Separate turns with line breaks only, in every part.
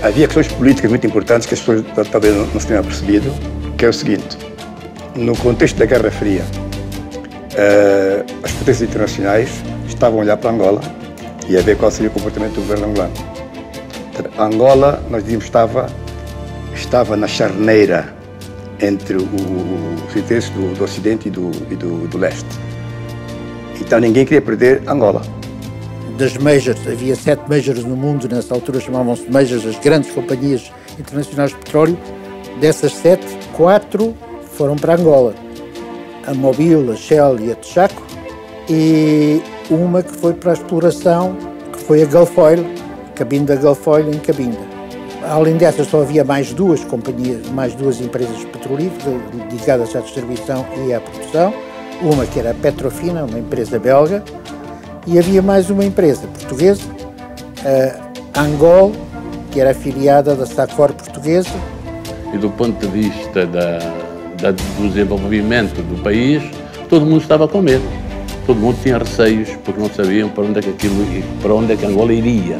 Havia questões políticas muito importantes que as pessoas talvez não se tenham percebido, que é o seguinte: no contexto da Guerra Fria, as potências internacionais estavam a olhar para Angola e a ver qual seria o comportamento do governo angolano. Angola, nós dizíamos, estava na charneira entre os interesses do Ocidente e do Leste. Então ninguém queria perder Angola.
Das majors, havia 7 majors no mundo, nessa altura chamavam-se majors, as grandes companhias internacionais de petróleo. Dessas 7, 4 foram para Angola. A Mobil, a Shell e a Texaco, e uma que foi para a exploração, que foi a Gulf Oil, Cabinda Gulf Oil em Cabinda. Além dessas, só havia mais 2 companhias, mais 2 empresas petrolíferas dedicadas à distribuição e à produção. Uma que era a Petrofina, uma empresa belga, e havia mais uma empresa portuguesa, a Angol, que era afiliada da Sacor portuguesa.
E do ponto de vista do desenvolvimento do país, todo mundo estava com medo. Todo mundo tinha receios, porque não sabiam para onde é que Angola iria.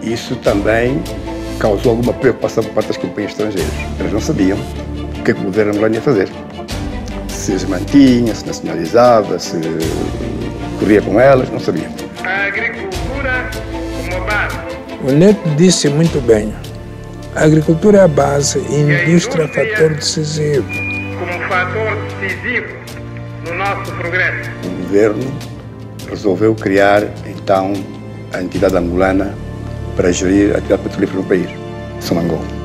Isso também causou alguma preocupação por parte das companhias estrangeiras. Elas não sabiam o que o governo angolano ia fazer. Se se mantinha, se nacionalizava, se corria com elas, não sabiam.
A agricultura como base.
O Neto disse muito bem: a agricultura é a base e a indústria é fator decisivo.
Como fator decisivo no nosso progresso.
O governo resolveu criar, então, a entidade angolana para gerir a atividade petrolífera no país, São Angola.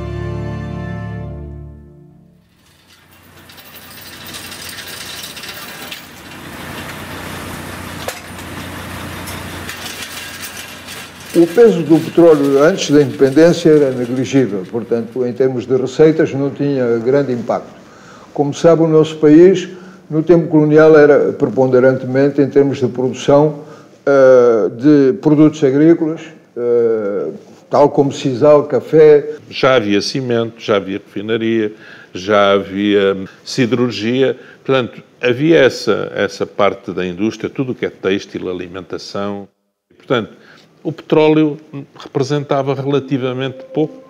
O peso do petróleo antes da independência era negligível, portanto, em termos de receitas não tinha grande impacto. Como sabe, o nosso país, no tempo colonial, era preponderantemente em termos de produção de produtos agrícolas, tal como sisal, café.
Já havia cimento, já havia refinaria, já havia siderurgia, portanto, havia essa parte da indústria, tudo o que é têxtil, alimentação. Portanto, o petróleo representava relativamente pouco,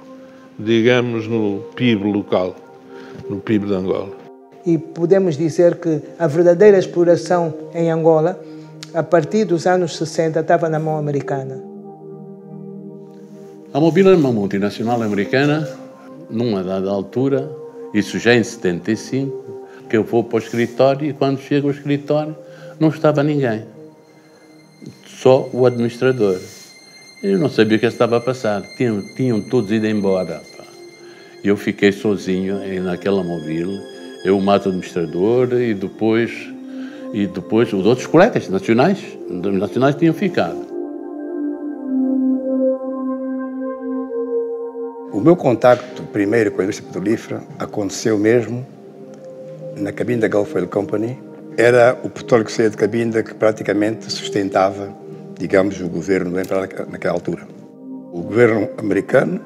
digamos, no PIB local, no PIB de Angola.
E podemos dizer que a verdadeira exploração em Angola, a partir dos anos 60, estava na mão americana.
A Mobil era uma multinacional americana, numa dada altura, isso já em 75, que eu vou para o escritório e quando chego ao escritório não estava ninguém, só o administrador. Eu não sabia o que estava a passar, tinham todos ido embora. Eu fiquei sozinho naquela Mobil, eu, o mato administrador e depois os outros colegas nacionais tinham ficado.
O meu contacto primeiro com a indústria petrolífera aconteceu mesmo na Cabinda Gulf Oil Company. Era o petróleo que saía de Cabinda que praticamente sustentava, digamos, o governo do Império naquela altura. O governo americano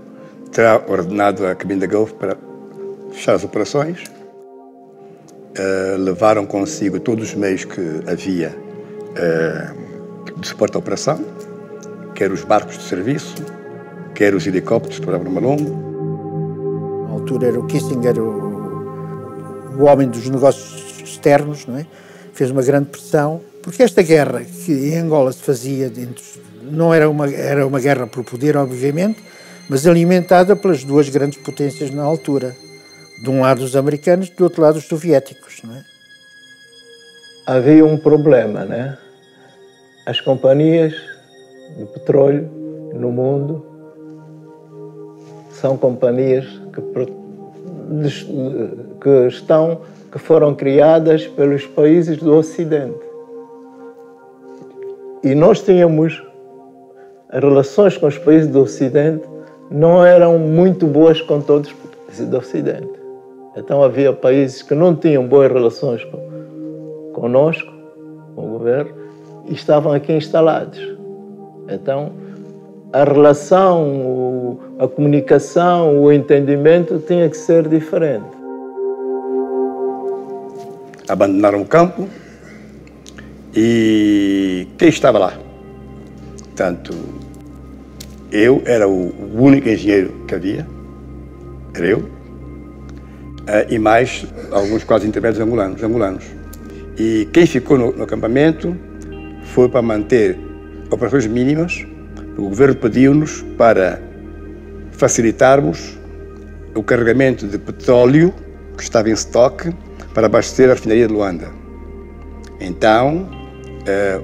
terá ordenado a Cabinda Gulf para fechar as operações. Levaram consigo todos os meios que havia de suporte à operação, quer os barcos de serviço, quer os helicópteros que trabalhavam no Malombo.
Na altura era o Kissinger, o homem dos negócios externos, não é? Fez uma grande pressão, porque esta guerra que em Angola se fazia, não era uma guerra por poder, obviamente, mas alimentada pelas 2 grandes potências na altura. De um lado os americanos, do outro lado os soviéticos, não é?
Havia um problema, né? As companhias de petróleo no mundo são companhias que foram criadas pelos países do Ocidente. E nós tínhamos as relações com os países do Ocidente não eram muito boas com todos os países do Ocidente. Então havia países que não tinham boas relações conosco, com o governo, e estavam aqui instalados. Então a relação, a comunicação, o entendimento tinha que ser diferente.
Abandonaram o campo e quem estava lá? Tanto Eu era o único engenheiro que havia, era eu, e mais alguns quase intermédios angolanos. E quem ficou no acampamento foi para manter operações mínimas. O governo pediu-nos para facilitarmos o carregamento de petróleo que estava em estoque para abastecer a refinaria de Luanda. Então,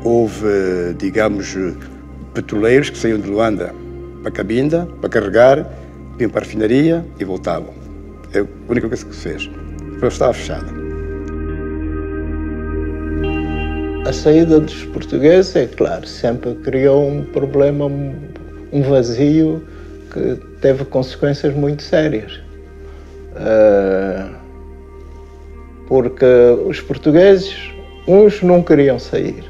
houve, digamos, petroleiros que saíam de Luanda para Cabinda, para carregar, vinham para a refinaria e voltavam. É a única coisa que se fez. Depois estava fechada.
A saída dos portugueses, é claro, sempre criou um problema, um vazio que teve consequências muito sérias. Porque os portugueses, uns não queriam sair,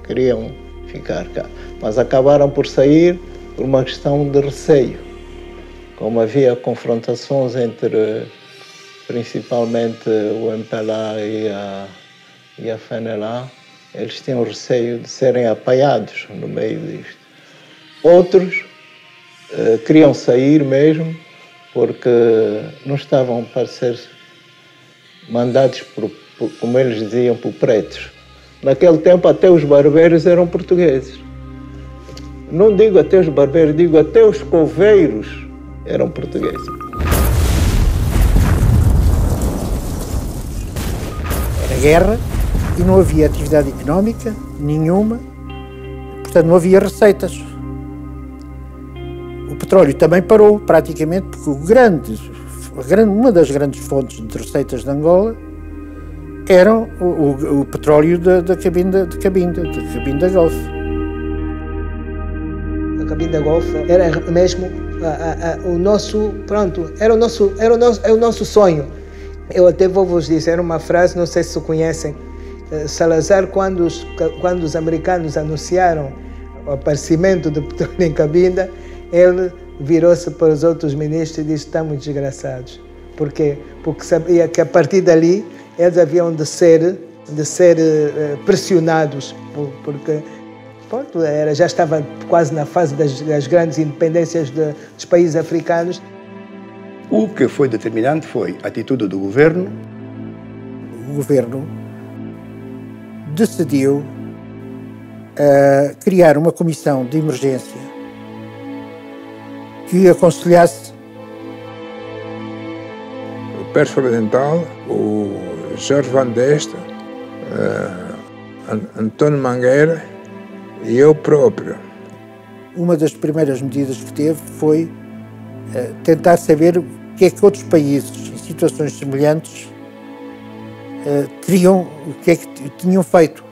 queriam ficar cá, mas acabaram por sair por uma questão de receio. Como havia confrontações entre, principalmente, o MPLA e a FNLA, eles tinham receio de serem apanhados no meio disto. Outros queriam sair mesmo porque não estavam para ser mandados, como eles diziam, por pretos. Naquele tempo até os barbeiros eram portugueses. Não digo até os barbeiros, digo até os coveiros eram portugueses.
Era guerra e não havia atividade económica nenhuma, portanto não havia receitas. O petróleo também parou praticamente porque uma das grandes fontes de receitas de Angola era o petróleo da Cabinda Gulf.
A Cabinda Gulf era mesmo o nosso, pronto, é o nosso sonho. Eu até vou vos dizer uma frase, não sei se conhecem. Salazar, quando os americanos anunciaram o aparecimento do petróleo em Cabinda, ele virou-se para os outros ministros e disse: estamos desgraçados. Por quê? Porque sabia que a partir dali eles haviam de ser pressionados, porque pronto, já estava quase na fase das grandes independências dos países africanos.
O que foi determinante foi a atitude do governo.
O governo decidiu criar uma comissão de emergência que aconselhasse
o Pérez Ocidental, o Jorge Van Deste, António Mangueira e eu próprio.
Uma das primeiras medidas que teve foi tentar saber o que é que outros países em situações semelhantes o que é que tinham feito.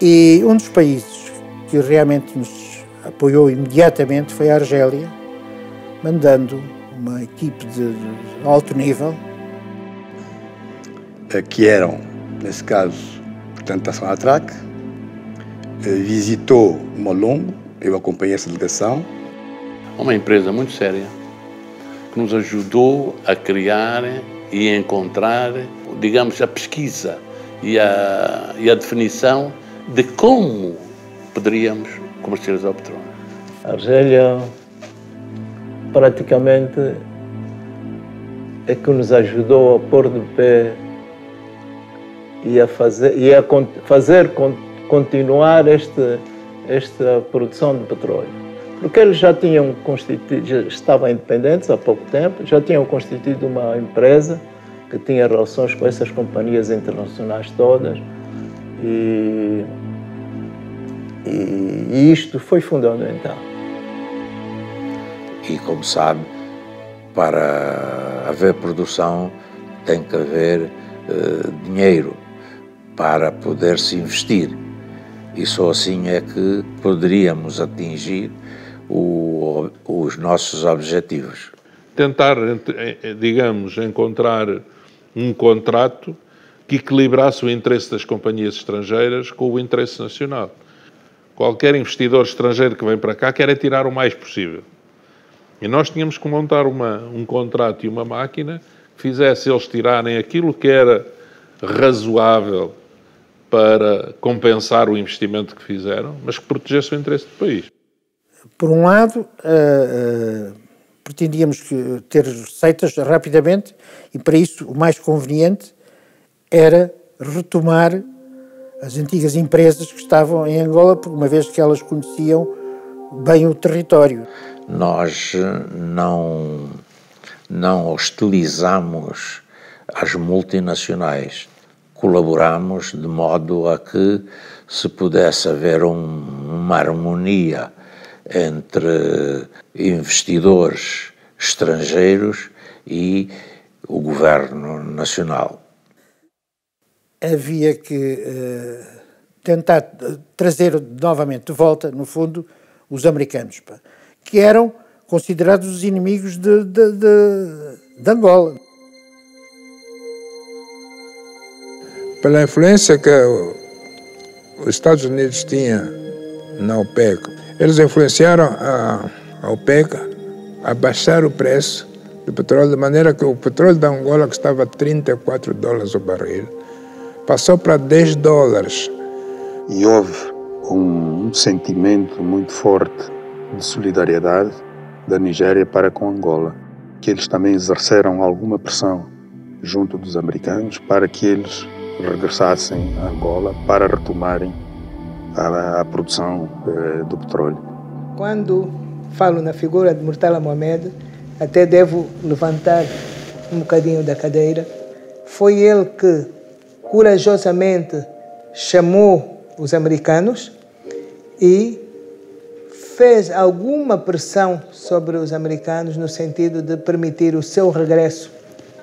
E um dos países que realmente nos apoiou imediatamente foi a Argélia, mandando uma equipe de alto nível.
Que eram, nesse caso, portanto, a Sonatrach, visitou Molongo, eu acompanhei essa delegação.
Uma empresa muito séria que nos ajudou a criar e a encontrar, digamos, a pesquisa e a definição de como poderíamos comercializar o petróleo.
A Argélia praticamente é que nos ajudou a pôr de pé e a fazer continuar esta produção de petróleo. Porque eles já tinham estavam independentes há pouco tempo, já tinham constituído uma empresa que tinha relações com essas companhias internacionais todas e isto foi fundamental.
E como sabe, para haver produção tem que haver dinheiro para poder se investir. E só assim é que poderíamos atingir os nossos objetivos.
Tentar, digamos, encontrar um contrato que equilibrasse o interesse das companhias estrangeiras com o interesse nacional. Qualquer investidor estrangeiro que vem para cá quer tirar o mais possível. E nós tínhamos que montar um contrato e uma máquina que fizesse eles tirarem aquilo que era razoável para compensar o investimento que fizeram, mas que protegesse o interesse do país.
Por um lado, pretendíamos ter receitas rapidamente e, para isso, o mais conveniente era retomar as antigas empresas que estavam em Angola, por uma vez que elas conheciam bem o território.
Nós não hostilizamos as multinacionais. Colaboramos de modo a que se pudesse haver uma harmonia entre investidores estrangeiros e o governo nacional.
Havia que tentar trazer novamente de volta, no fundo, os americanos, que eram considerados os inimigos de Angola.
Pela influência que os Estados Unidos tinham na OPEC, eles influenciaram a OPEC a baixar o preço do petróleo, de maneira que o petróleo da Angola, que estava a $34 o barril, passou para $10.
E houve um sentimento muito forte de solidariedade da Nigéria para com Angola, que eles também exerceram alguma pressão junto dos americanos para que eles regressassem a Angola para retomarem a produção do petróleo.
Quando falo na figura de Murtala Mohamed, até devo levantar um bocadinho da cadeira. Foi ele que corajosamente chamou os americanos e fez alguma pressão sobre os americanos no sentido de permitir o seu regresso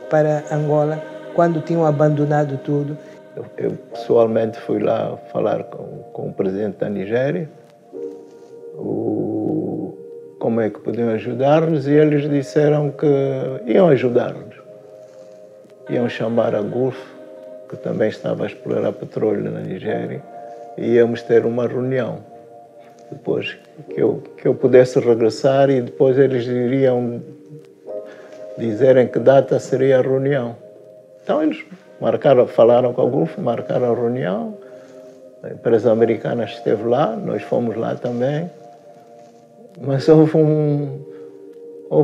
para Angola quando tinham abandonado tudo.
Eu pessoalmente fui lá falar com o presidente da Nigéria, como é que podiam ajudar-nos, e eles disseram que iam ajudar-nos. Iam chamar a Gulf, que também estava a explorar petróleo na Nigéria, e íamos ter uma reunião. Depois que eu pudesse regressar, e depois eles iriam dizer em que data seria a reunião. Então eles falaram com a Gulf, marcaram a reunião, a empresa americana esteve lá, nós fomos lá também, mas houve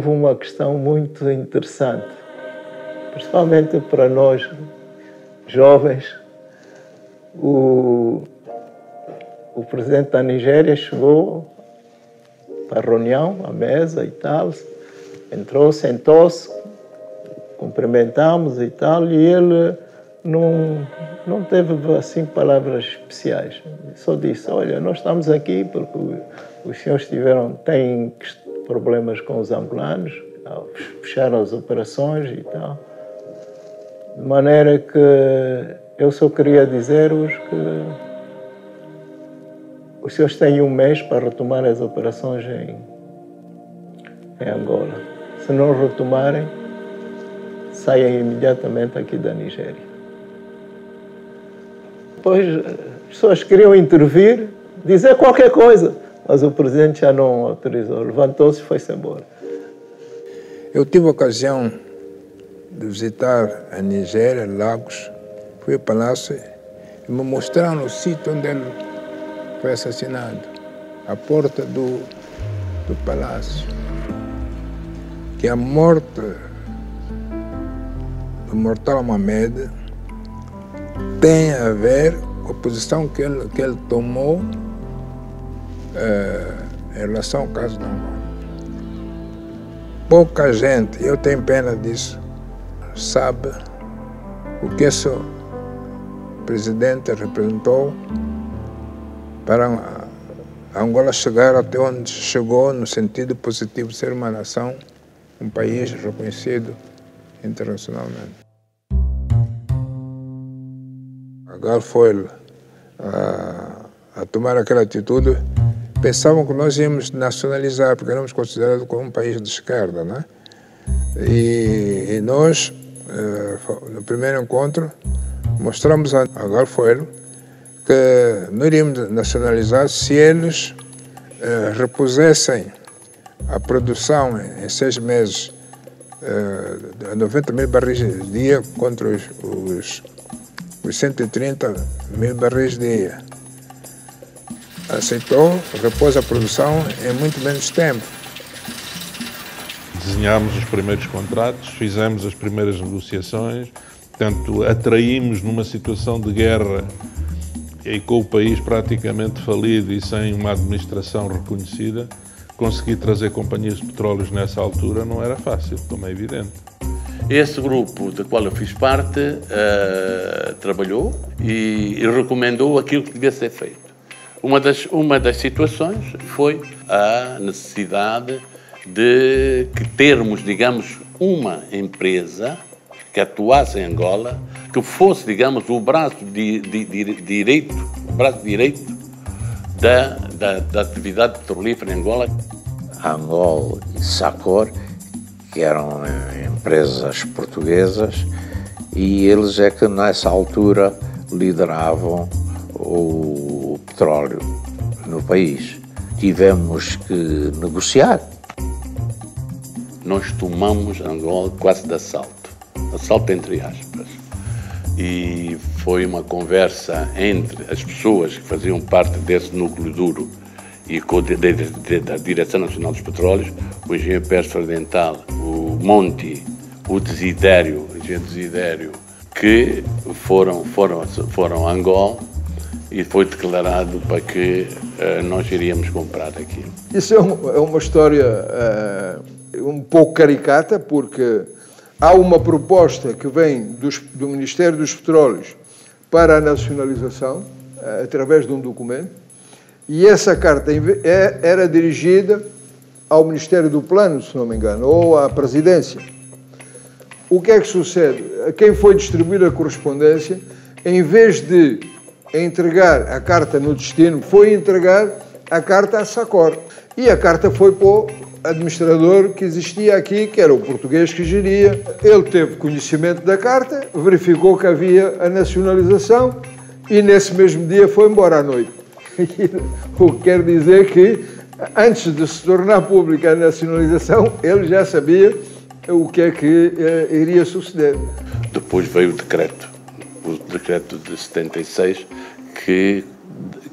uma questão muito interessante, principalmente para nós jovens. O presidente da Nigéria chegou para a reunião, à mesa e tal, entrou, sentou-se, cumprimentamos e tal, e ele não teve assim palavras especiais. Só disse: olha, nós estamos aqui porque os senhores têm problemas com os angolanos, fecharam as operações e tal. De maneira que eu só queria dizer-vos que os senhores têm um mês para retomar as operações em Angola. Se não retomarem, saiam imediatamente aqui da Nigéria. Depois as pessoas queriam intervir, dizer qualquer coisa, mas o presidente já não autorizou. Levantou-se e foi-se embora.
Eu tive a ocasião de visitar a Nigéria, Lagos, fui ao palácio e me mostraram o sítio onde ele foi assassinado, à porta do palácio. Que a morte do Murtala Mohamed tem a ver com a posição que ele tomou em relação ao caso de Angola. Pouca gente, eu tenho pena disso, sabe o que esse presidente representou para a Angola chegar até onde chegou, no sentido positivo de ser uma nação, um país reconhecido internacionalmente. A Gulf Oil, a tomar aquela atitude, pensavam que nós íamos nacionalizar, porque éramos considerados como um país de esquerda, né? E nós, no primeiro encontro, mostramos a Gulf Oil que não iríamos nacionalizar se eles repusessem a produção em 6 meses a 90 mil barris dia contra os 130 mil barris dia. aceitou, repôs a produção em muito menos tempo.
Desenhámos os primeiros contratos, fizemos as primeiras negociações, portanto, atraímos numa situação de guerra e com o país praticamente falido e sem uma administração reconhecida, conseguir trazer companhias de petróleos nessa altura não era fácil, como é evidente.
Esse grupo do qual eu fiz parte trabalhou e recomendou aquilo que devia ser feito. Uma das situações foi a necessidade de que termos, digamos, uma empresa que atuasse em Angola, que fosse, digamos, o braço direito da atividade petrolífera em Angola.
Angol e Sacor, que eram empresas portuguesas, e eles é que nessa altura lideravam o petróleo no país. Tivemos que negociar.
Nós tomamos Angola quase de assalto entre aspas, e foi uma conversa entre as pessoas que faziam parte desse núcleo duro e da Direção Nacional dos Petróleos, o engenheiro Pérez Fardental, o Monti, o engenheiro Desidério, que foram a Angola e foi declarado para que nós iríamos comprar aquilo.
Isso é uma história um pouco caricata, porque há uma proposta que vem do Ministério dos Petróleos para a nacionalização, através de um documento, e essa carta era dirigida ao Ministério do Plano, se não me engano, ou à Presidência. O que é que sucede? A quem foi distribuir a correspondência, em vez de entregar a carta no destino, foi entregar a carta a Sacor. E a carta foi para o administrador que existia aqui, que era o português que geria. Ele teve conhecimento da carta, verificou que havia a nacionalização e nesse mesmo dia foi embora à noite. O que quer dizer que, antes de se tornar pública a nacionalização, ele já sabia o que é que iria suceder.
Depois veio o decreto de 76, que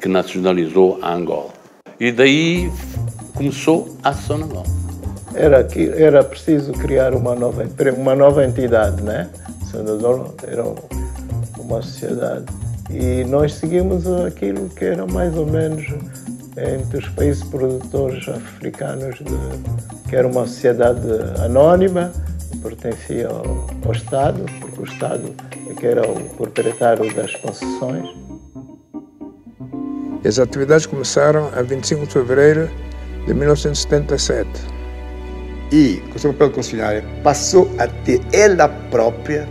nacionalizou a Angola. E daí começou a ação na Angola.
Era preciso criar uma nova entidade, né? Era uma sociedade. E nós seguimos aquilo que era mais ou menos entre os países produtores africanos, que era uma sociedade anónima, que pertencia ao Estado, porque o Estado é que era o proprietário das concessões.
As atividades começaram a 25 de fevereiro de 1977.
E, com o seu papel de concessionária, passou a ter ela própria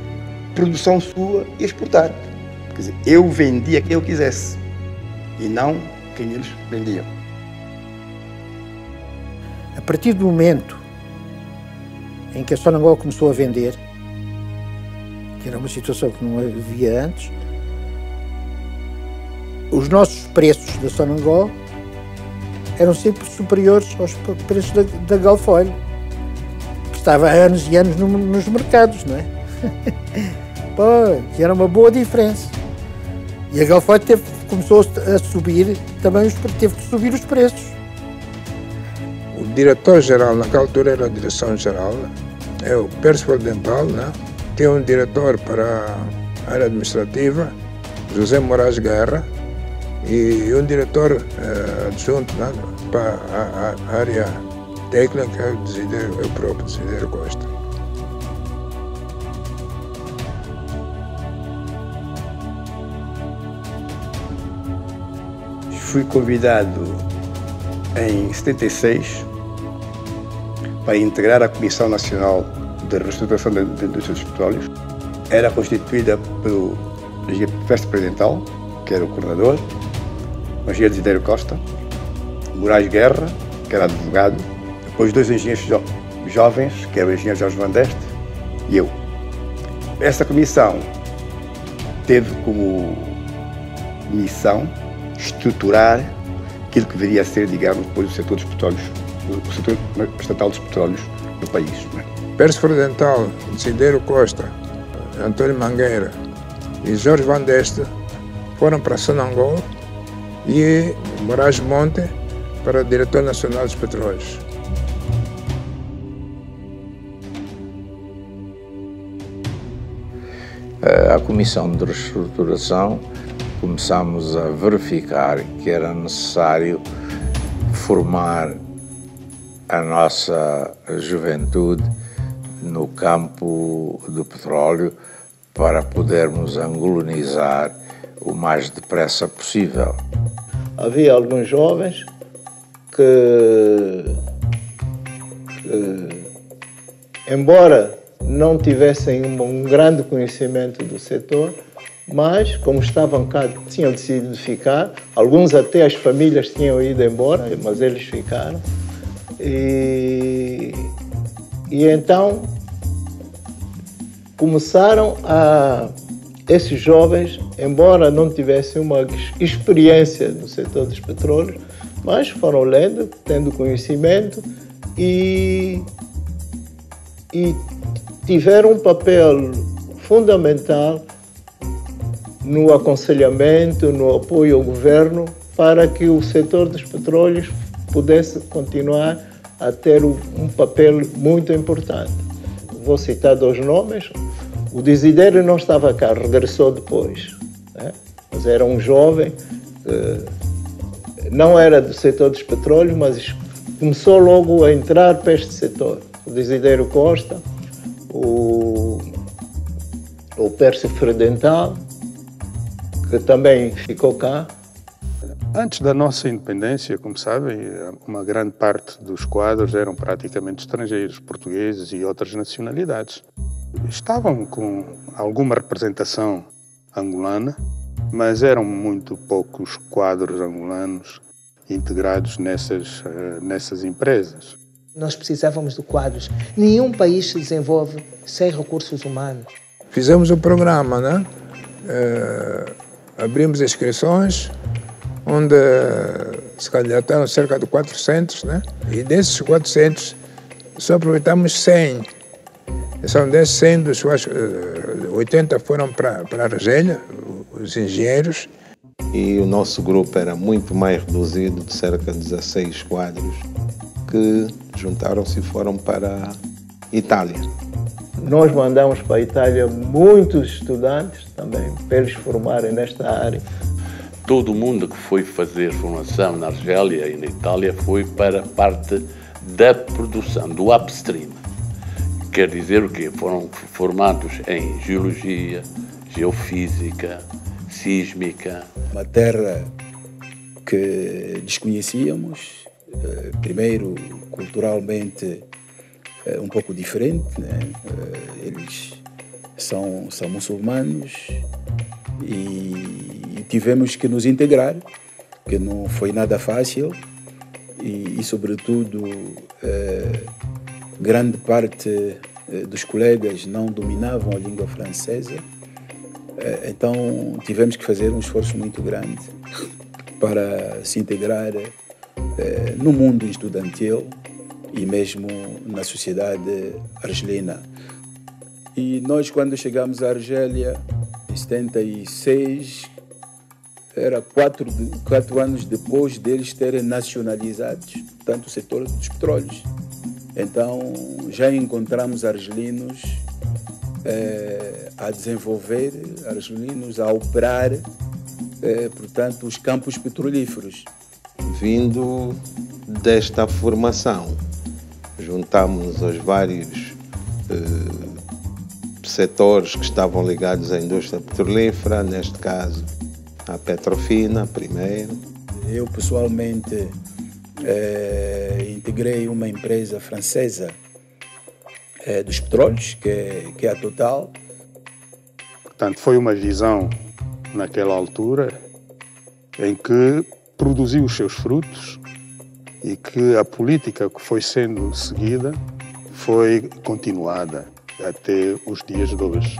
produção sua e exportar. Quer dizer, eu vendia quem eu quisesse e não quem eles vendiam.
A partir do momento em que a Sonangol começou a vender, que era uma situação que não havia antes, os nossos preços da Sonangol eram sempre superiores aos preços da Gulf Oil, que estava há anos e anos nos mercados, não é? Pô, que era uma boa diferença. E a Gulf Oil começou a subir, também teve que subir os preços.
O diretor-geral, naquela altura era a direção-geral, é o Pérez Fardental, né? Tem um diretor para a área administrativa, José Moraes Guerra, e um diretor adjunto, né, para a área técnica, o próprio Desidério Costa.
Fui convidado em 76 para integrar a Comissão Nacional de Reestruturação da Indústria dos Petróleos. Era constituída pelo engenheiro Pérez Fardental, que era o coordenador, o engenheiro Desidério Costa, Moraes Guerra, que era advogado, depois dois engenheiros jovens, que era o engenheiro Jorge Van Deste, e eu. Essa comissão teve como missão estruturar aquilo que deveria ser, digamos, depois o setor dos petróleos, o setor estatal dos petróleos do país.
Pérez Fardental, Desidério Costa, Antônio Mangueira e Jorge Van Deste foram para Sonangol e Moraes Monte para diretor nacional dos petróleos.
A Comissão de Reestruturação começámos a verificar que era necessário formar a nossa juventude no campo do petróleo para podermos angolonizar o mais depressa possível.
Havia alguns jovens que embora não tivessem um grande conhecimento do setor, mas como estavam cá, tinham decidido ficar. Alguns até as famílias tinham ido embora, mas eles ficaram. E então começaram esses jovens, embora não tivessem uma experiência no setor dos petróleos, mas foram lendo, tendo conhecimento e tiveram um papel fundamental no aconselhamento, no apoio ao governo, para que o setor dos petróleos pudesse continuar a ter um papel muito importante. Vou citar 2 nomes. O Desidério não estava cá, regressou depois, né? Mas era um jovem, não era do setor dos petróleos, mas começou logo a entrar para este setor. O Desidério Costa, o Pércio Fredental, que também ficou cá.
Antes da nossa independência, como sabem, uma grande parte dos quadros eram praticamente estrangeiros, portugueses e outras nacionalidades. Estavam com alguma representação angolana, mas eram muito poucos quadros angolanos integrados nessas empresas.
Nós precisávamos de quadros. Nenhum país se desenvolve sem recursos humanos.
Fizemos um programa, né? Abrimos inscrições, onde se candidataram cerca de 400, né? E desses 400, só aproveitamos 100. São desses 100, dos quais 80 foram para a Argélia, os engenheiros.
E o nosso grupo era muito mais reduzido, de cerca de 16 quadros, que juntaram-se e foram para a Itália.
Nós mandamos para a Itália muitos estudantes também, para eles formarem nesta área.
Todo mundo que foi fazer formação na Argélia e na Itália foi para a parte da produção, do upstream. Quer dizer o quê? Foram formados em geologia, geofísica, sísmica.
Uma terra que desconhecíamos, primeiro culturalmente um pouco diferente, né? Eles são muçulmanos e tivemos que nos integrar, que não foi nada fácil e sobretudo, grande parte dos colegas não dominavam a língua francesa, então tivemos que fazer um esforço muito grande para se integrar no mundo estudantil e mesmo na sociedade argelina. E nós, quando chegamos à Argélia, em 76, era 4 anos depois deles terem nacionalizados tanto o setor dos petróleos. Então, já encontramos argelinos a desenvolver, argelinos a operar, portanto, os campos petrolíferos.
Vindo desta formação, juntamos aos vários setores que estavam ligados à indústria petrolífera, neste caso a Petrofina primeiro.
Eu pessoalmente integrei uma empresa francesa dos petróleos, que é a Total.
Portanto, foi uma visão naquela altura em que produziu os seus frutos e que a política que foi sendo seguida foi continuada até os dias de hoje.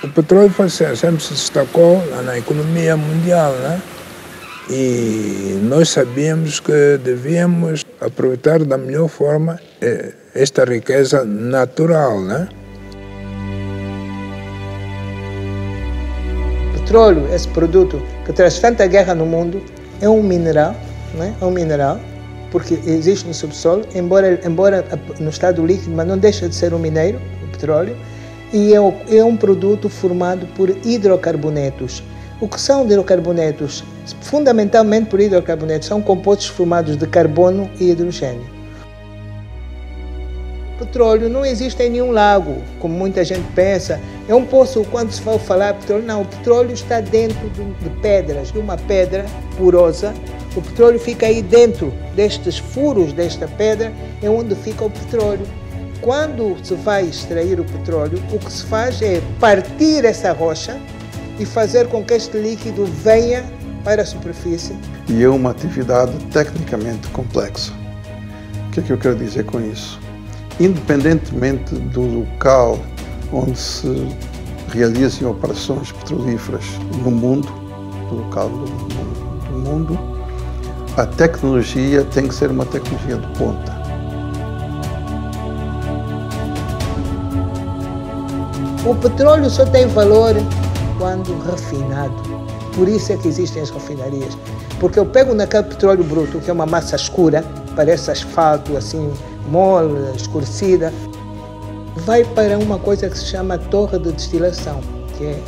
O petróleo sempre se destacou na economia mundial, né? E nós sabíamos que devíamos aproveitar da melhor forma esta riqueza natural, né?
O petróleo, esse produto que traz tanta guerra no mundo, é um mineral, né? É um mineral, porque existe no subsolo, embora no estado líquido, mas não deixa de ser um minério, o petróleo, e é um produto formado por hidrocarbonetos. O que são hidrocarbonetos? Fundamentalmente por hidrocarbonetos, são compostos formados de carbono e hidrogênio. O petróleo não existe em nenhum lago, como muita gente pensa. É um poço, quando se vai falar petróleo, não, o petróleo está dentro de pedras, de uma pedra porosa. O petróleo fica aí dentro destes furos desta pedra, é onde fica o petróleo. Quando se vai extrair o petróleo, o que se faz é partir essa rocha e fazer com que este líquido venha para a superfície.
E é uma atividade tecnicamente complexa. O que é que eu quero dizer com isso? Independentemente do local onde se realizem operações petrolíferas no mundo, do local do mundo, a tecnologia tem que ser uma tecnologia de ponta.
O petróleo só tem valor quando refinado. Por isso é que existem as refinarias. Porque eu pego naquele petróleo bruto, que é uma massa escura, parece asfalto, assim, mole, escurecida, vai para uma coisa que se chama torre de destilação, que é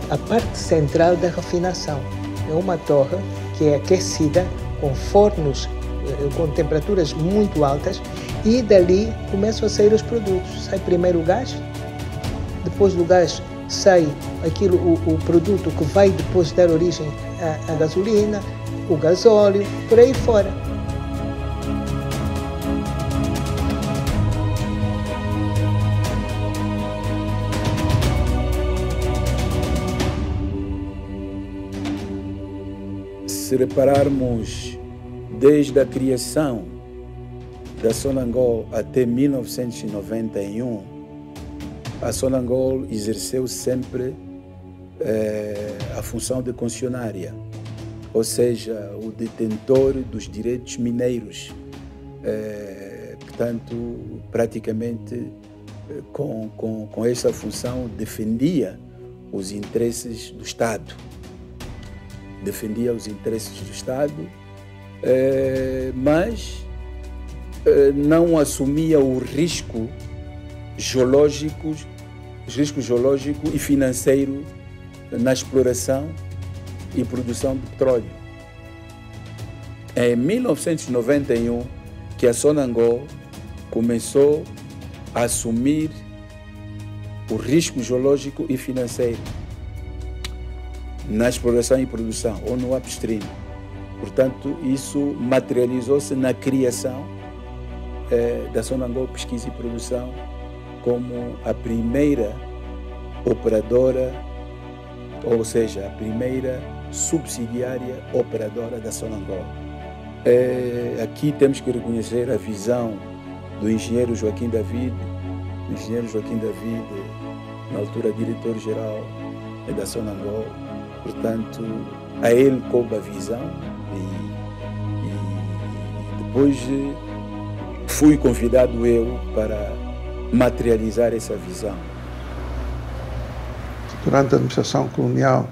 a parte central da refinação. É uma torre que é aquecida com fornos com temperaturas muito altas e dali começam a sair os produtos. Sai primeiro o gás, depois do gás sai o produto que vai depois dar origem à gasolina, o gasóleo, por aí fora.
Se repararmos desde a criação da Sonangol até 1991, a Sonangol exerceu sempre a função de concessionária, ou seja, o detentor dos direitos mineiros. Portanto, praticamente com essa função defendia os interesses do Estado. Defendia os interesses do Estado, mas não assumia o risco geológico e financeiro na exploração e produção de petróleo. Em 1991, que a Sonangol começou a assumir o risco geológico e financeiro na exploração e produção, ou no upstream. Portanto, isso materializou-se na criação da Sonangol Pesquisa e Produção como a primeira operadora, ou seja, a primeira subsidiária operadora da Sonangol. Aqui temos que reconhecer a visão do engenheiro Joaquim David, na altura diretor-geral da Sonangol. Portanto, a ele coube a visão e depois fui convidado eu para materializar essa visão.
Durante a administração colonial,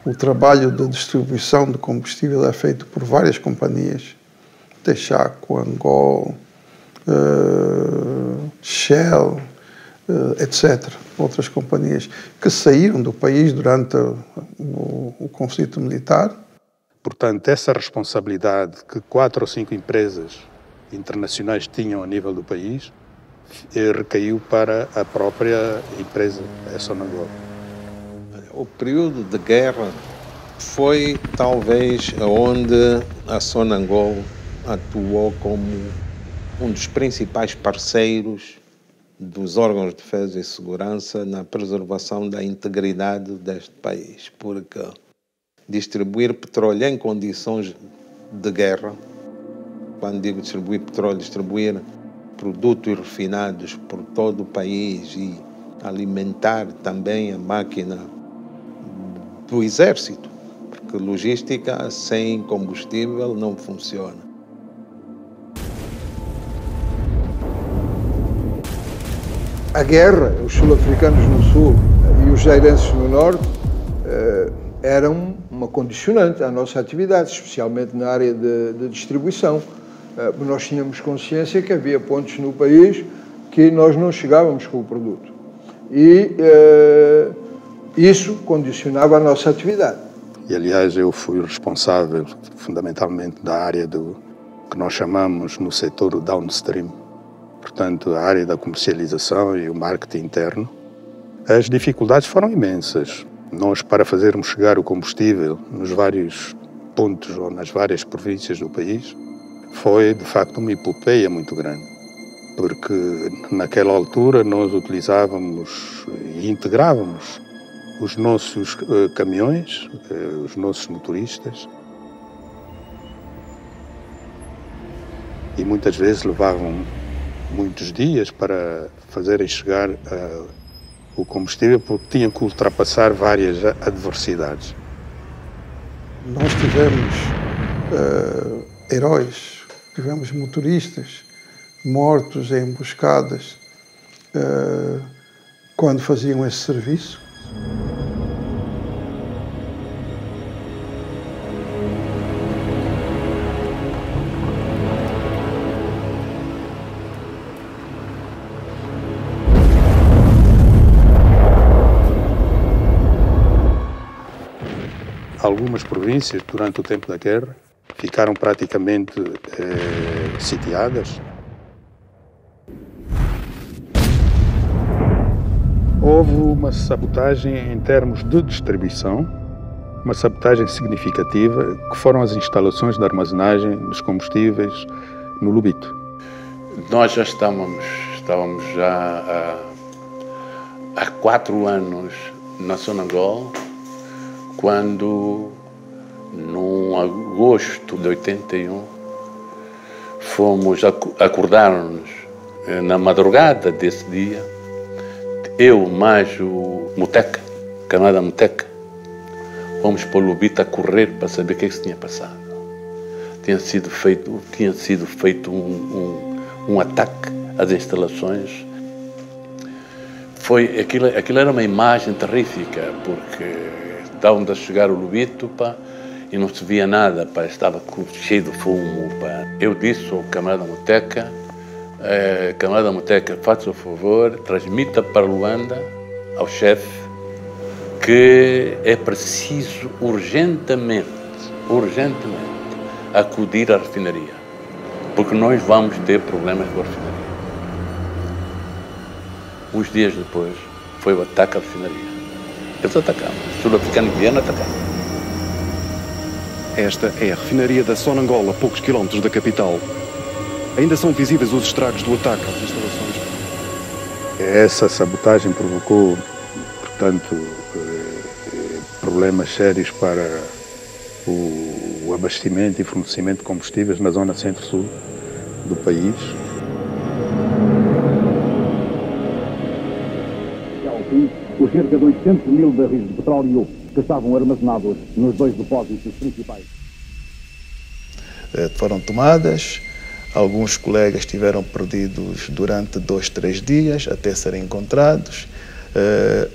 o trabalho de distribuição de combustível é feito por várias companhias, Texaco, Angol, Shell, etc. Outras companhias que saíram do país durante o conflito militar.
Portanto, essa responsabilidade que 4 ou 5 empresas internacionais tinham a nível do país recaiu para a própria empresa, a Sonangol.
O período de guerra foi talvez onde a Sonangol atuou como um dos principais parceiros dos órgãos de defesa e segurança na preservação da integridade deste país, porque distribuir petróleo em condições de guerra, quando digo distribuir petróleo, distribuir produtos refinados por todo o país e alimentar também a máquina do exército, porque porque logística sem combustível não funciona.
A guerra, os sul-africanos no sul e os zairenses no norte, eram uma condicionante à nossa atividade, especialmente na área de distribuição. Nós tínhamos consciência que havia pontos no país que nós não chegávamos com o produto. E isso condicionava a nossa atividade.
E, aliás, eu fui responsável, fundamentalmente, da área do que nós chamamos no setor o downstream, portanto, a área da comercialização e o marketing interno. As dificuldades foram imensas. Nós, para fazermos chegar o combustível nos vários pontos ou nas várias províncias do país, foi, de facto, uma epopeia muito grande. Porque, naquela altura, nós utilizávamos e integrávamos os nossos caminhões, os nossos motoristas, e muitas vezes levavam muitos dias para fazerem chegar o combustível, porque tinham que ultrapassar várias adversidades.
Nós tivemos heróis, tivemos motoristas mortos em emboscadas quando faziam esse serviço.
Algumas províncias, durante o tempo da guerra, ficaram praticamente sitiadas. Houve uma sabotagem em termos de distribuição, uma sabotagem significativa, que foram as instalações de armazenagem dos combustíveis no Lubito.
Nós já estávamos já há 4 anos na Sonangol, quando, no agosto de 81, acordaram-nos na madrugada desse dia, eu mais o Muteca, Camada Muteca, fomos para o Lubito a correr para saber o que é que se tinha passado. Tinha sido feito um ataque às instalações. Aquilo era uma imagem terrífica, porque estávamos a chegar ao Lubito, e não se via nada, estava cheio de fumo. Eu disse ao camarada Muteca, camarada Muteca, faça o favor, transmita para Luanda, ao chefe, que é preciso urgentemente acudir à refinaria, porque nós vamos ter problemas com a refinaria. Uns dias depois, foi o ataque à refinaria. Eles atacaram. Os sul-africanos vieram atacar.
Esta é a refinaria da Sonangol, a poucos quilómetros da capital. Ainda são visíveis os estragos do ataque às instalações.
Essa sabotagem provocou, portanto, problemas sérios para o abastecimento e fornecimento de combustíveis na zona centro-sul do país.
Os cerca de 800 mil barris de petróleo que estavam armazenados nos 2 depósitos principais.
Foram tomadas, alguns colegas estiveram perdidos durante 2, 3 dias até serem encontrados,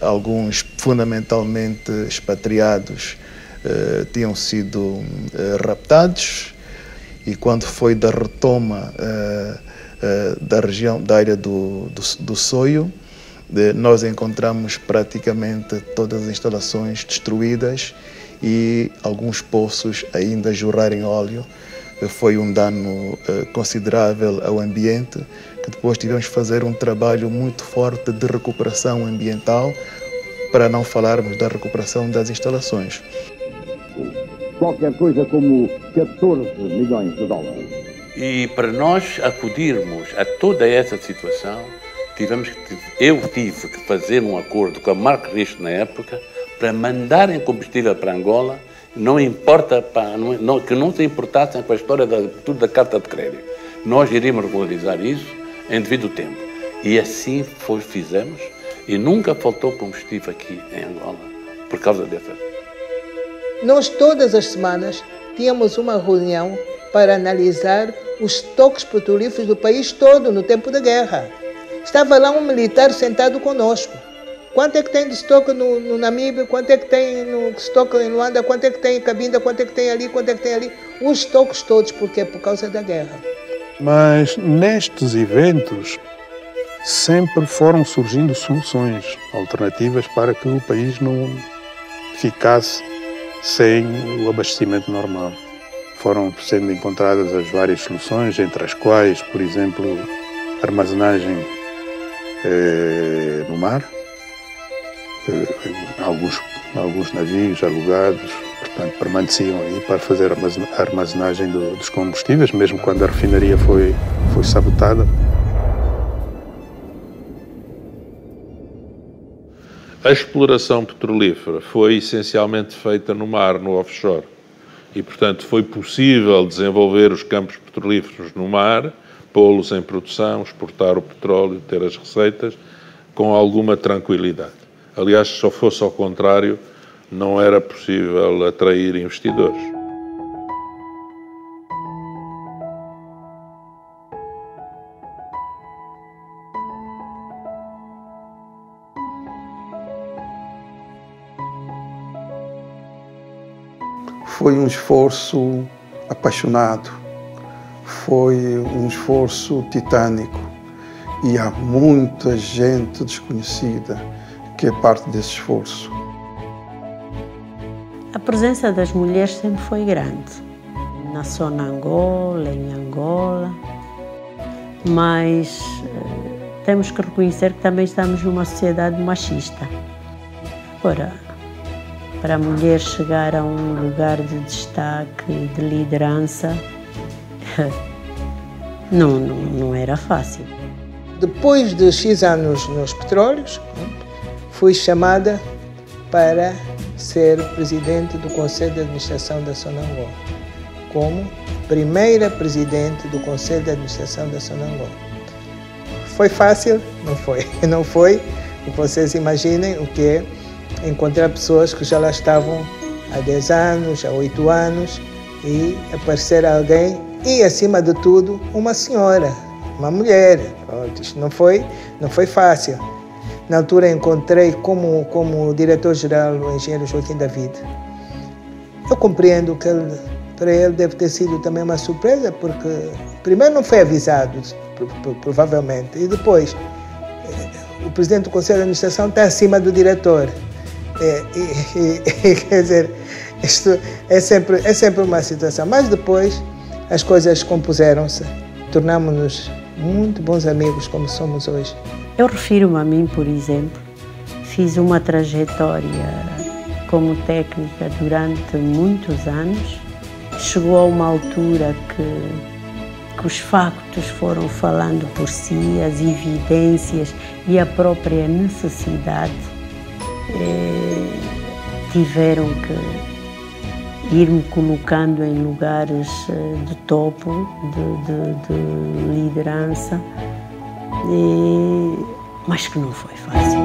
alguns fundamentalmente expatriados tinham sido raptados, e quando foi da retoma da região, da área do Soio, nós encontramos praticamente todas as instalações destruídas e alguns poços ainda a jorrarem óleo. Foi um dano considerável ao ambiente, que depois tivemos que fazer um trabalho muito forte de recuperação ambiental, para não falarmos da recuperação das instalações.
Qualquer coisa como 14 milhões de dólares.
E para nós acudirmos a toda essa situação, eu tive que fazer um acordo com a Mark Richt na época para mandarem combustível para Angola, não importa, que não se importassem com a história da carta de crédito. Nós iríamos regularizar isso em devido tempo. E assim fizemos, e nunca faltou combustível aqui em Angola por causa dessa.
Nós, todas as semanas, tínhamos uma reunião para analisar os estoques petrolíferos do país todo no tempo da guerra. Estava lá um militar sentado conosco. Quanto é que tem de estoque no Namíbia? Quanto é que tem no estoque em Luanda? Quanto é que tem em Cabinda? Quanto é que tem ali? Quanto é que tem ali? Os estoques todos, porque é por causa da guerra.
Mas nestes eventos sempre foram surgindo soluções alternativas para que o país não ficasse sem o abastecimento normal. Foram sendo encontradas as várias soluções, entre as quais, por exemplo, armazenagem no mar, alguns navios alugados, portanto, permaneciam aí para fazer a armazenagem dos combustíveis, mesmo quando a refinaria foi sabotada.
A exploração petrolífera foi essencialmente feita no mar, no offshore. E, portanto, foi possível desenvolver os campos petrolíferos no mar, pô-los em produção, exportar o petróleo, ter as receitas, com alguma tranquilidade. Aliás, se só fosse ao contrário, não era possível atrair investidores.
Foi um esforço apaixonado, foi um esforço titânico e há muita gente desconhecida que é parte desse esforço.
A presença das mulheres sempre foi grande, na Sonangol, em Angola, mas temos que reconhecer que também estamos numa sociedade machista. Ora, para a mulher chegar a um lugar de destaque, de liderança, não era fácil.
Depois de X anos nos petróleos, fui chamada para ser presidente do Conselho de Administração da Sonangol, como primeira presidente do Conselho de Administração da Sonangol. Foi fácil? Não foi. Não foi, vocês imaginem o que é encontrar pessoas que já lá estavam há 10 anos, há 8 anos, e aparecer alguém, e acima de tudo, uma senhora, uma mulher. Isto não foi fácil. Na altura encontrei como diretor-geral o engenheiro Joaquim David. Eu compreendo que para ele deve ter sido também uma surpresa, porque primeiro não foi avisado, provavelmente, e depois o presidente do Conselho de Administração está acima do diretor. Quer dizer, isto é sempre uma situação. Mas depois as coisas compuseram-se, tornámos-nos muito bons amigos como somos hoje.
Eu refiro-me a mim, por exemplo, fiz uma trajetória como técnica durante muitos anos. Chegou a uma altura que os factos foram falando por si, as evidências e a própria necessidade tiveram que ir-me colocando em lugares de topo, de liderança, mas que não foi fácil.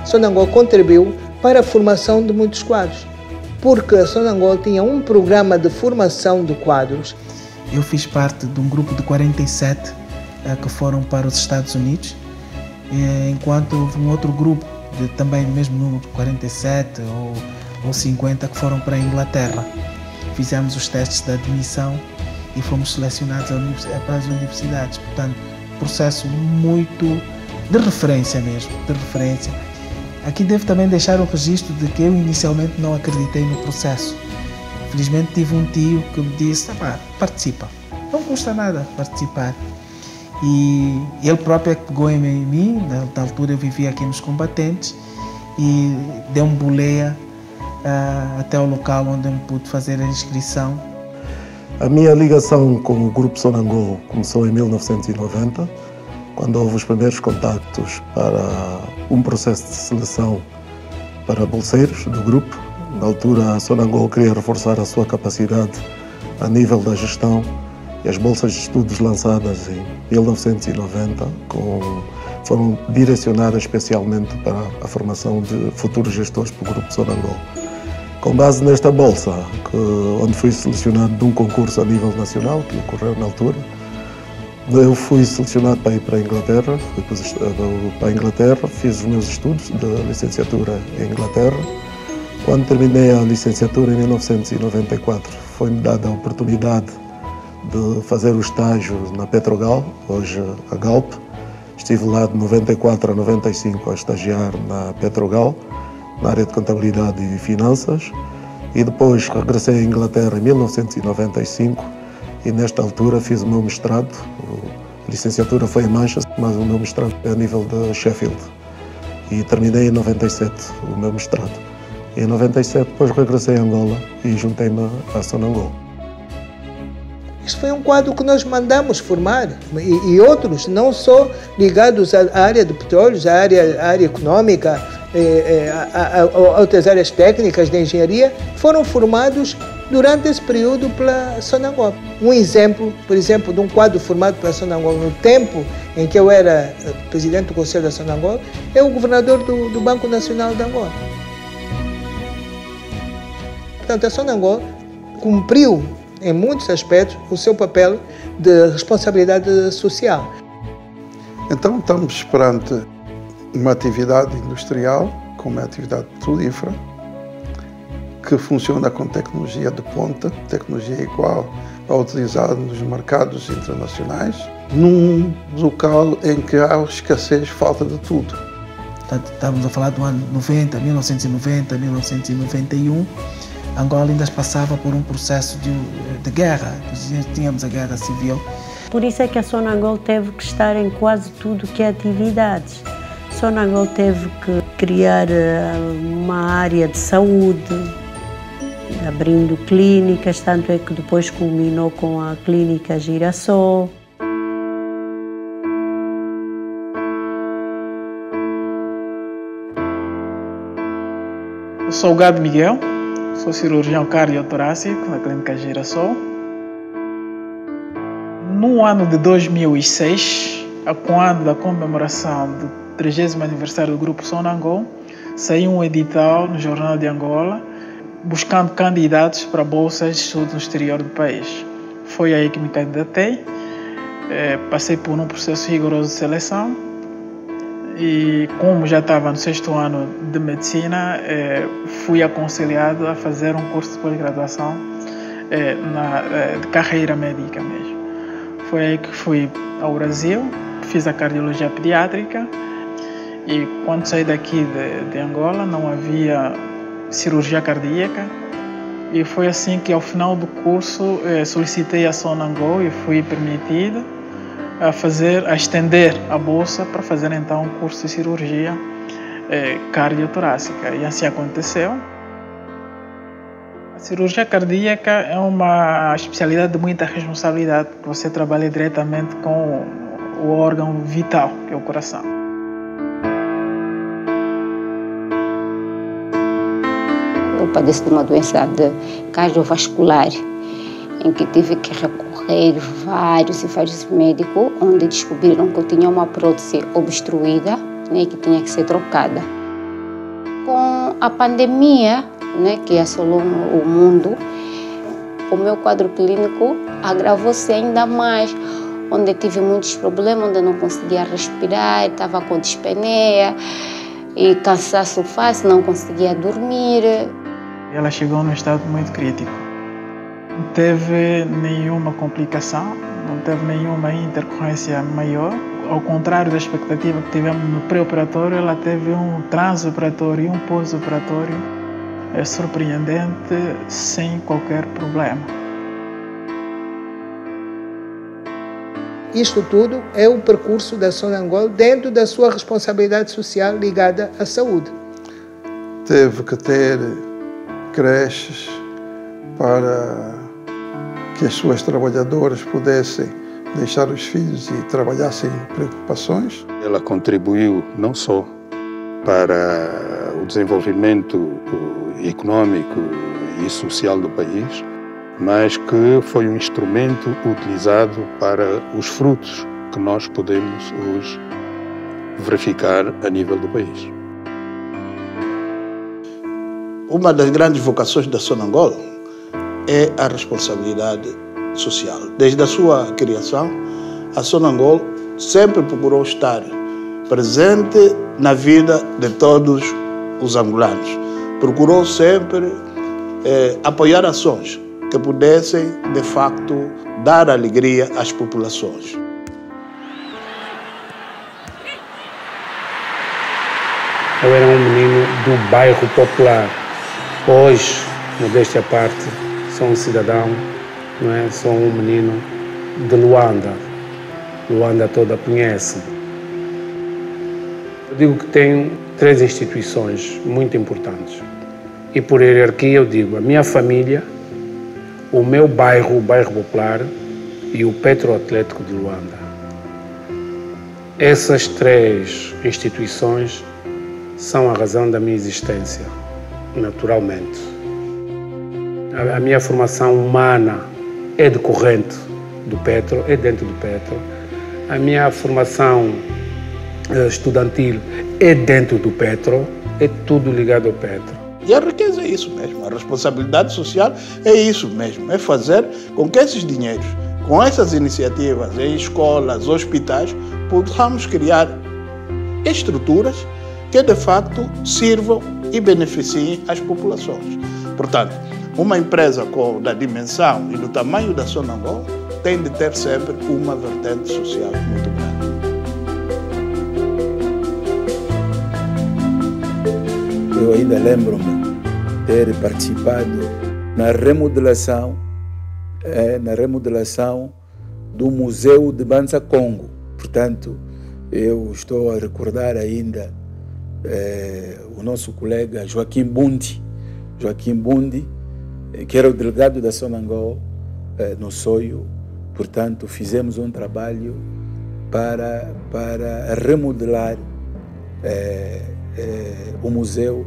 Sonangol contribuiu para a formação de muitos quadros, porque a Sonangol tinha um programa de formação de quadros.
Eu fiz parte de um grupo de 47 que foram para os Estados Unidos, enquanto houve um outro grupo, também do mesmo número, 47 ou 50, que foram para a Inglaterra. Fizemos os testes de admissão e fomos selecionados para as universidades. Portanto, processo muito de referência mesmo, de referência. Aqui devo também deixar o registro de que eu inicialmente não acreditei no processo. Felizmente tive um tio que me disse, participa, não custa nada participar. E ele próprio é que pegou em mim, na altura eu vivia aqui nos Combatentes, e deu-me boleia até o local onde eu pude fazer a inscrição.
A minha ligação com o Grupo Sonangol começou em 1990, quando houve os primeiros contactos para um processo de seleção para bolseiros do grupo. Na altura, a Sonangol queria reforçar a sua capacidade a nível da gestão e as bolsas de estudos lançadas em 1990 foram direcionadas especialmente para a formação de futuros gestores para o Grupo Sonangol. Com base nesta bolsa, onde fui selecionado de um concurso a nível nacional, que ocorreu na altura, eu fui selecionado para ir para a Inglaterra, fiz os meus estudos de licenciatura em Inglaterra. Quando terminei a licenciatura em 1994, foi-me dada a oportunidade de fazer o estágio na Petrogal, hoje a Galp. Estive lá de 94 a 95 a estagiar na Petrogal, na área de contabilidade e finanças, e depois regressei à Inglaterra em 1995 e nesta altura fiz o meu mestrado. A licenciatura foi em Manchester, mas o meu mestrado é a nível de Sheffield, e terminei em 97 o meu mestrado. Em 97 depois regressei a Angola e juntei-me à Sonangol.
Isto foi um quadro que nós mandamos formar e outros, não só ligados à área de petróleos, à área econômica, a outras áreas técnicas de engenharia, foram formados durante esse período pela Sonangol. Um exemplo, por exemplo, de um quadro formado pela Sonangol no tempo em que eu era presidente do Conselho da Sonangol, é o governador do Banco Nacional de Angola. Portanto, a Sonangol cumpriu, em muitos aspectos, o seu papel de responsabilidade social.
Então, estamos perante uma atividade industrial, como é a atividade petrolífera, que funciona com tecnologia de ponta, tecnologia igual a utilizada nos mercados internacionais, num local em que há escassez, falta de tudo.
Estamos a falar do ano 90, 1990, 1991. Angola ainda passava por um processo de guerra, tínhamos a guerra civil.
Por isso é que a Sonangol teve que estar em quase tudo que é atividades. A Sonangol teve que criar uma área de saúde, abrindo clínicas, tanto é que depois culminou com a clínica Girassol.
Eu sou o Gado Miguel. Sou cirurgião cardiotorácico na Clínica Girassol. No ano de 2006, quando da comemoração do 30º aniversário do Grupo Sonangol, saiu um edital no Jornal de Angola buscando candidatos para bolsas de estudo no exterior do país. Foi aí que me candidatei, passei por um processo rigoroso de seleção e, como já estava no 6º ano de medicina, fui aconselhado a fazer um curso de pós-graduação de carreira médica mesmo. Foi aí que fui ao Brasil, fiz a cardiologia pediátrica e, quando saí daqui de Angola, não havia cirurgia cardíaca e foi assim que, ao final do curso, solicitei a Sonangol e fui permitido a estender a bolsa para fazer então um curso de cirurgia cardiotorácica, e assim aconteceu. A cirurgia cardíaca é uma especialidade de muita responsabilidade, porque você trabalha diretamente com o órgão vital, que é o coração.
Eu padeci de uma doença cardiovascular, em que tive que recorrer vários médicos, onde descobriram que eu tinha uma prótese obstruída, né, que tinha que ser trocada. Com a pandemia, né, que assolou o mundo, o meu quadro clínico agravou-se ainda mais, onde tive muitos problemas, onde eu não conseguia respirar, estava com dispneia e cansaço fácil, não conseguia dormir.
Ela chegou num estado muito crítico. Não teve nenhuma complicação, não teve nenhuma intercorrência maior. Ao contrário da expectativa que tivemos no pré-operatório, ela teve um transoperatório e um pós-operatório surpreendente, sem qualquer problema.
Isto tudo é o percurso da Sonangol dentro da sua responsabilidade social ligada à saúde.
Teve que ter creches para que as suas trabalhadoras pudessem deixar os filhos e trabalhar sem preocupações.
Ela contribuiu não só para o desenvolvimento econômico e social do país, mas que foi um instrumento utilizado para os frutos que nós podemos hoje verificar a nível do país.
Uma das grandes vocações da Sonangol é a responsabilidade social. Desde a sua criação, a Sonangol sempre procurou estar presente na vida de todos os angolanos. Procurou sempre apoiar ações que pudessem, de facto, dar alegria às populações.
Eu era um menino do bairro popular. Hoje, modéstia à parte, sou um cidadão, não é? Sou um menino de Luanda. Luanda toda conhece. Eu digo que tenho 3 instituições muito importantes. E por hierarquia eu digo a minha família, o meu bairro, o bairro popular e o Petroatlético de Luanda. Essas 3 instituições são a razão da minha existência, naturalmente. A minha formação humana é decorrente do Petro, é dentro do Petro. A minha formação estudantil é dentro do Petro, é tudo ligado ao Petro.
E a riqueza é isso mesmo, a responsabilidade social é isso mesmo, é fazer com que esses dinheiros, com essas iniciativas em escolas, hospitais, possamos criar estruturas que de facto sirvam e beneficiem as populações. Portanto, uma empresa da dimensão e do tamanho da Sonangol tem de ter sempre uma vertente social muito grande.
Eu ainda lembro-me ter participado na remodelação do Museu de Banza Congo. Portanto, eu estou a recordar ainda o nosso colega Joaquim Bundi, que era o delegado da Sonangol no Soio. Portanto, fizemos um trabalho para remodelar o Museu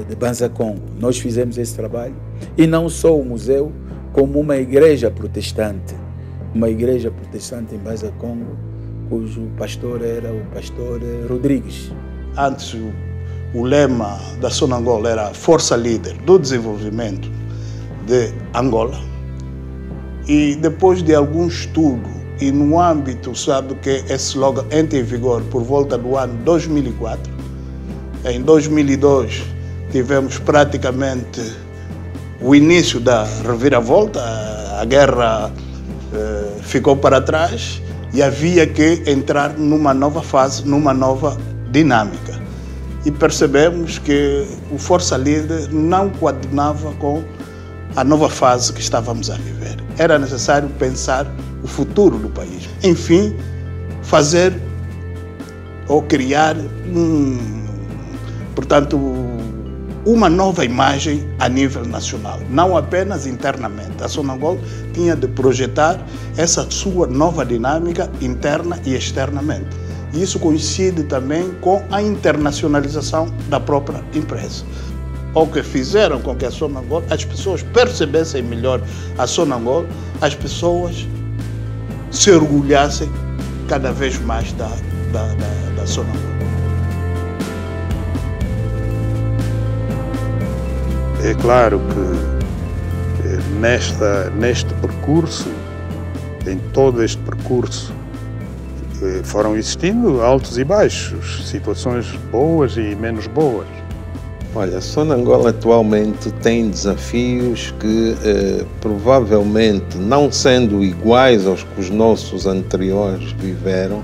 de Banza Congo. Nós fizemos esse trabalho, e não só o museu, como uma igreja protestante em Banza Congo, cujo pastor era o pastor Rodrigues.
Antes, o lema da Sonangol era Força Líder do Desenvolvimento de Angola. E depois de algum estudo, e no âmbito, sabe que esse slogan entra em vigor por volta do ano 2004, em 2002 tivemos praticamente o início da reviravolta, a guerra ficou para trás e havia que entrar numa nova fase, numa nova dinâmica. E percebemos que o Força Líder não coadunava com a nova fase que estávamos a viver. Era necessário pensar o futuro do país. Enfim, fazer ou criar portanto, uma nova imagem a nível nacional, não apenas internamente. A Sonangol tinha de projetar essa sua nova dinâmica interna e externamente. E isso coincide também com a internacionalização da própria empresa. O que fizeram com que a Sonangol, as pessoas percebessem melhor a Sonangol, as pessoas se orgulhassem cada vez mais da Sonangol.
É claro que neste percurso, em todo este percurso, foram existindo altos e baixos, situações boas e menos boas.
Olha, a Sonangol atualmente tem desafios que provavelmente, não sendo iguais aos que os nossos anteriores viveram,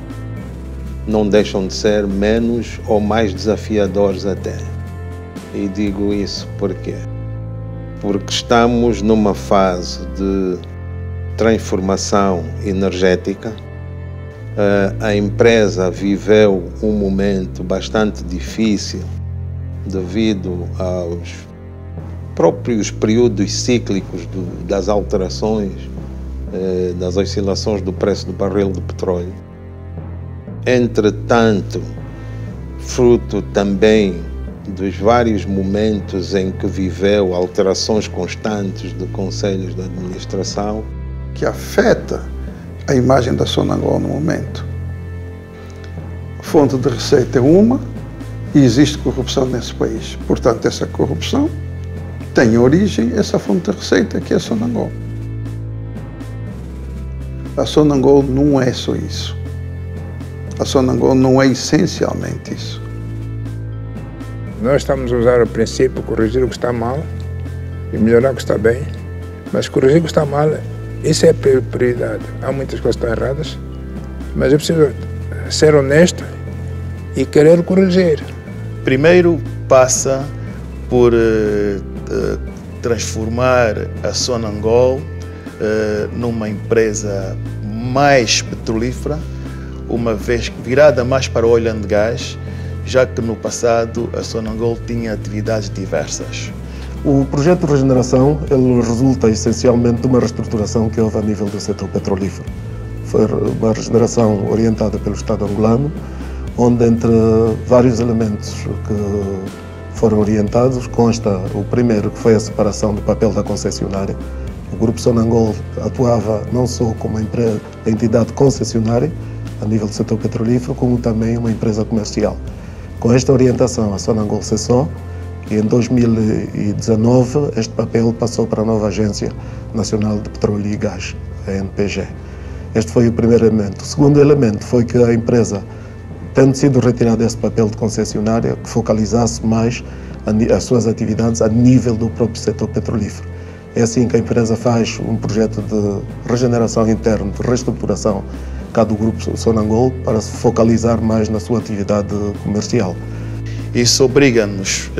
não deixam de ser menos ou mais desafiadores até. E digo isso porque estamos numa fase de transformação energética. A empresa viveu um momento bastante difícil devido aos próprios períodos cíclicos das alterações, das oscilações do preço do barril de petróleo. Entretanto, fruto também dos vários momentos em que viveu alterações constantes de conselhos de administração,
que afeta a imagem da Sonangol no momento. A fonte de receita é uma e existe corrupção nesse país. Portanto, essa corrupção tem origem essa fonte de receita, que é a Sonangol. A Sonangol não é só isso. A Sonangol não é essencialmente isso.
Nós estamos a usar o princípio corrigir o que está mal e melhorar o que está bem, mas corrigir o que está mal, isso é prioridade. Há muitas coisas que estão erradas, mas eu preciso ser honesto e querer corrigir.
Primeiro passa por transformar a Sonangol numa empresa mais petrolífera, uma vez virada mais para o óleo e gás, já que no passado a Sonangol tinha atividades diversas.
O projeto de regeneração ele resulta essencialmente de uma reestruturação que houve a nível do setor petrolífero. Foi uma regeneração orientada pelo Estado angolano, onde entre vários elementos que foram orientados consta o primeiro, que foi a separação do papel da concessionária. O Grupo Sonangol atuava não só como entidade concessionária a nível do setor petrolífero, como também uma empresa comercial. Com esta orientação, a Sonangol cessou e em 2019 este papel passou para a nova Agência Nacional de Petróleo e Gás, a ANPG. Este foi o primeiro elemento. O segundo elemento foi que a empresa, tendo sido retirada desse papel de concessionária, que focalizasse mais as suas atividades a nível do próprio setor petrolífero. É assim que a empresa faz um projeto de regeneração interna, de reestruturação cá do Grupo Sonangol, para se focalizar mais na sua atividade comercial.
Isso obriga-nos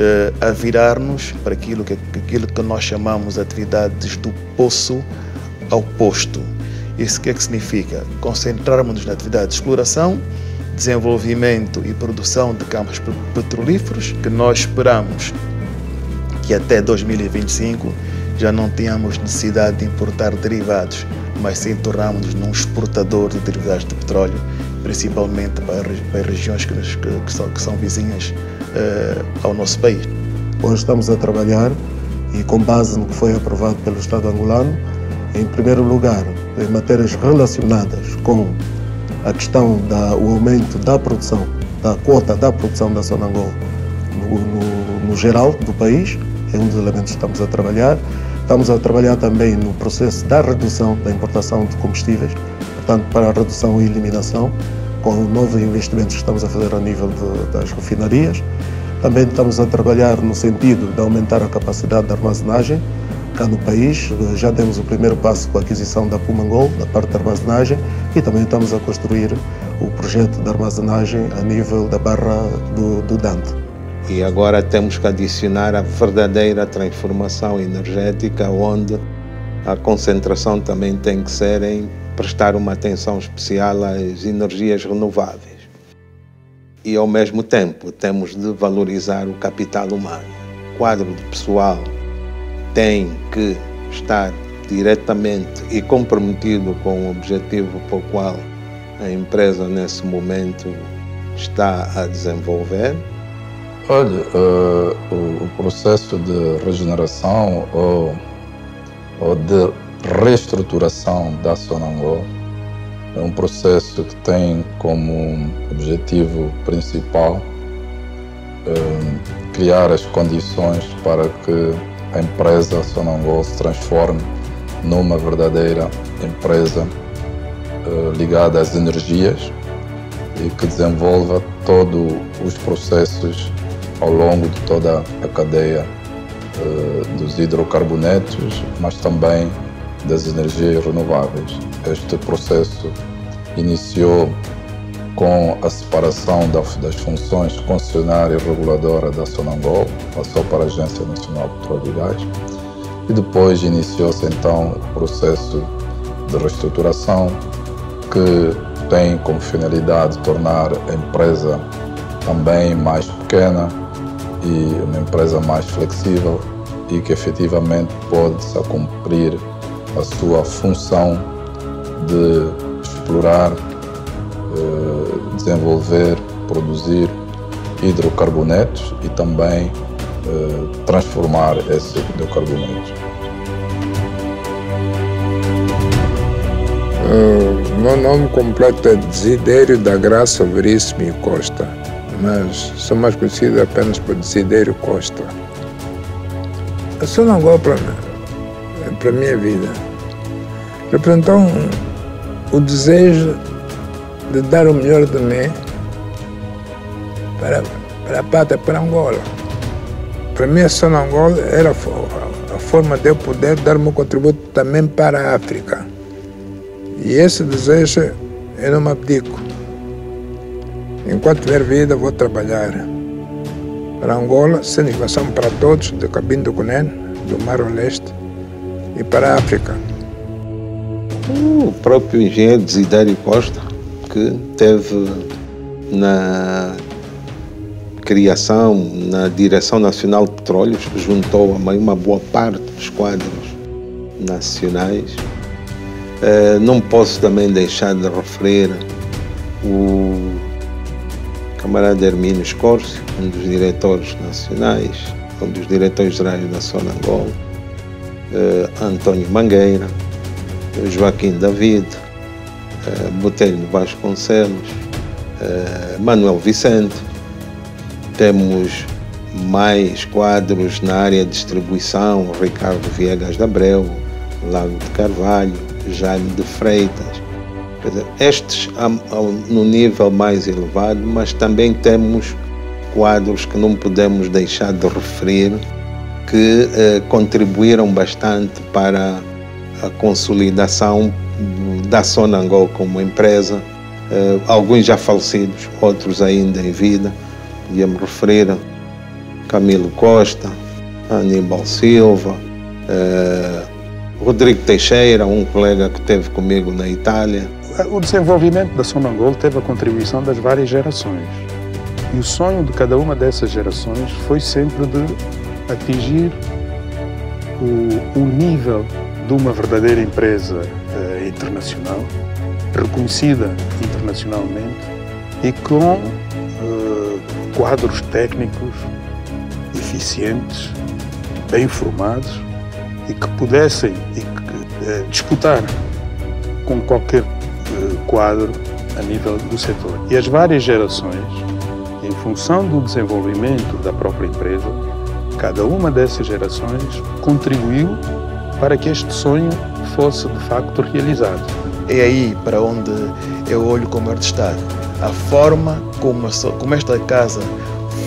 a virar-nos para aquilo que nós chamamos de atividades do poço ao posto. Isso que significa? Concentrarmos-nos na atividade de exploração, desenvolvimento e produção de campos petrolíferos, que nós esperamos que até 2025 já não tenhamos necessidade de importar derivados, mas sim tornarmos-nos num exportador de derivados de petróleo, principalmente para regiões que são vizinhas ao nosso país.
Hoje estamos a trabalhar e com base no que foi aprovado pelo Estado angolano, em primeiro lugar, em matérias relacionadas com a questão do aumento da produção, da quota da produção da Sonangol no geral do país, é um dos elementos que estamos a trabalhar. Estamos a trabalhar também no processo da redução da importação de combustíveis, portanto, para a redução e eliminação, com novos investimentos que estamos a fazer a nível das refinarias. Também estamos a trabalhar no sentido de aumentar a capacidade de armazenagem cá no país. Já demos o primeiro passo com a aquisição da Pumangol, da parte da armazenagem, e também estamos a construir o projeto de armazenagem a nível da Barra do Dante.
E agora temos que adicionar a verdadeira transformação energética, onde a concentração também tem que ser em prestar uma atenção especial às energias renováveis. E, ao mesmo tempo, temos de valorizar o capital humano. O quadro de pessoal tem que estar diretamente e comprometido com o objetivo para o qual a empresa, nesse momento, está a desenvolver.
Olha, o processo de regeneração ou de reestruturação da Sonangol é um processo que tem como objetivo principal criar as condições para que a empresa Sonangol se transforme numa verdadeira empresa ligada às energias e que desenvolva todos os processos ao longo de toda a cadeia dos hidrocarbonetos, mas também das energias renováveis. Este processo iniciou com a separação das funções concessionária e reguladora da Sonangol, passou para a Agência Nacional de Petróleo e Gás, e depois iniciou-se então o processo de reestruturação, que tem como finalidade tornar a empresa também mais pequena e uma empresa mais flexível e que efetivamente pode-se cumprir a sua função de explorar, desenvolver, produzir hidrocarbonetos e também transformar esses hidrocarbonetos.
Meu nome completo é Desidério da Graça Veríssimo Costa, mas sou mais conhecido apenas por Desidério Costa. A Sonangol, para a minha vida, representou o desejo de dar o melhor de mim para a pátria, para Angola. Para mim, a Sonangol era a forma de eu poder dar o meu contributo também para a África. E esse desejo eu não me abdico. Enquanto tiver vida, vou trabalhar para Angola, sendo informação para todos, do Cabinho do Cunene, do Mar Leste e para a África.
O próprio engenheiro Desidério Costa, que teve na criação, na Direção Nacional de Petróleos, que juntou uma boa parte dos quadros nacionais. Não posso também deixar de referir o camarada Hermínio Escórcio, um dos diretores nacionais, um dos diretores gerais da Sonangol, António Mangueira, Joaquim David, Botelho Vasconcelos, Manuel Vicente. Temos mais quadros na área de distribuição, Ricardo Viegas de Abreu, Lago de Carvalho, Jaime de Freitas. Quer dizer, estes no nível mais elevado, mas também temos quadros que não podemos deixar de referir, que contribuíram bastante para a consolidação da Sonangol como empresa, alguns já falecidos, outros ainda em vida. Podíamos referir a Camilo Costa, Aníbal Silva, Rodrigo Teixeira, um colega que esteve comigo na Itália.
O desenvolvimento da Sonangol teve a contribuição das várias gerações. E o sonho de cada uma dessas gerações foi sempre de atingir o nível de uma verdadeira empresa internacional, reconhecida internacionalmente e com quadros técnicos eficientes, bem formados e que pudessem disputar com qualquer quadro a nível do setor. E as várias gerações, em função do desenvolvimento da própria empresa, cada uma dessas gerações contribuiu para que este sonho fosse de facto realizado.
É aí para onde eu olho com maior destaque. A forma como esta casa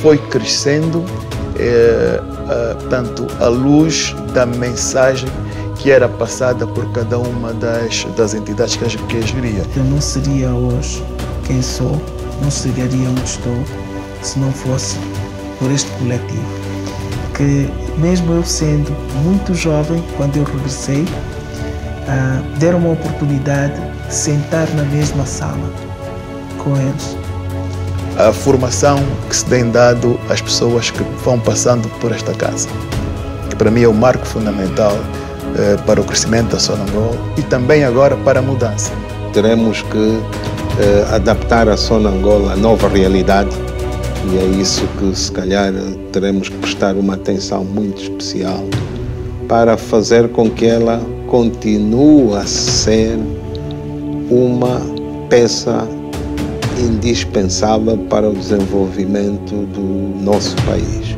foi crescendo, tanto à luz da mensagem que era passada por cada uma das entidades que a geria.
Eu não seria hoje quem sou, não chegaria onde estou, se não fosse por este coletivo. Que mesmo eu sendo muito jovem, quando eu regressei, deram uma oportunidade de sentar na mesma sala com eles.
A formação que se tem dado às pessoas que vão passando por esta casa, que para mim é um marco fundamental para o crescimento da Sonangol e também agora para a mudança.
Teremos que adaptar a Sonangol à nova realidade e é isso que se calhar teremos que prestar uma atenção muito especial para fazer com que ela continue a ser uma peça indispensável para o desenvolvimento do nosso país.